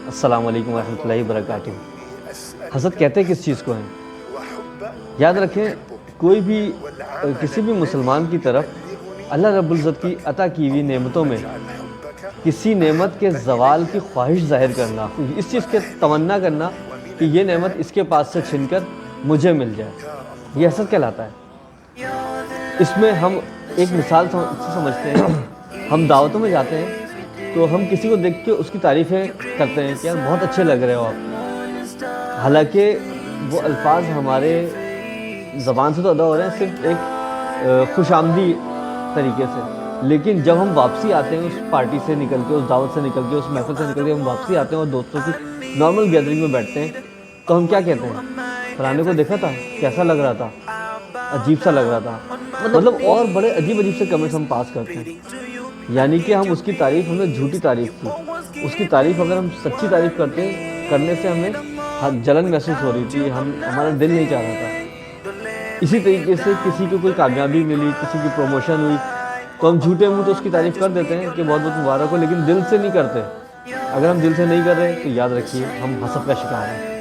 السلام علیکم ورحمۃ اللہ وبرکاتہ۔ حسد کہتے کس چیز کو ہیں؟ یاد رکھیں، کوئی بھی کسی بھی مسلمان کی طرف اللہ رب العزت کی عطا کی ہوئی نعمتوں میں کسی نعمت کے زوال کی خواہش ظاہر کرنا، اس چیز کے تمنا کرنا کہ یہ نعمت اس کے پاس سے چھن کر مجھے مل جائے، یہ حسد کہلاتا ہے۔ اس میں ہم ایک مثال سمجھتے ہیں، ہم دعوتوں میں جاتے ہیں تو ہم کسی کو دیکھ کے اس کی تعریفیں کرتے ہیں کہ یار بہت اچھے لگ رہے ہو آپ، حالانکہ وہ الفاظ ہمارے زبان سے تو ادا ہو رہے ہیں صرف ایک خوش آمدی طریقے سے، لیکن جب ہم واپسی آتے ہیں اس پارٹی سے نکل کے، اس دعوت سے نکل کے، اس محفل سے نکل کے ہم واپسی آتے ہیں اور دوستوں کی نارمل گیدرنگ میں بیٹھتے ہیں تو ہم کیا کہتے ہیں؟ فلانے کو دیکھا تھا کیسا لگ رہا تھا، عجیب سا لگ رہا تھا، مطلب اور بڑے عجیب سے کمنٹس ہم پاس کرتے ہیں، یعنی کہ ہم اس کی تعریف، ہم نے جھوٹی تعریف کی، اس کی تعریف اگر ہم سچی تعریف کرنے سے ہمیں جلن محسوس ہو رہی تھی، ہمارا دل نہیں چاہ رہا تھا۔ اسی طریقے سے کسی کو کوئی کامیابی ملی، کسی کی پروموشن ہوئی تو ہم جھوٹے منہ تو اس کی تعریف کر دیتے ہیں کہ بہت بہت مبارک ہو، لیکن دل سے نہیں کرتے۔ اگر ہم دل سے نہیں کر رہے تو یاد رکھیے ہم حسد کا شکار ہیں۔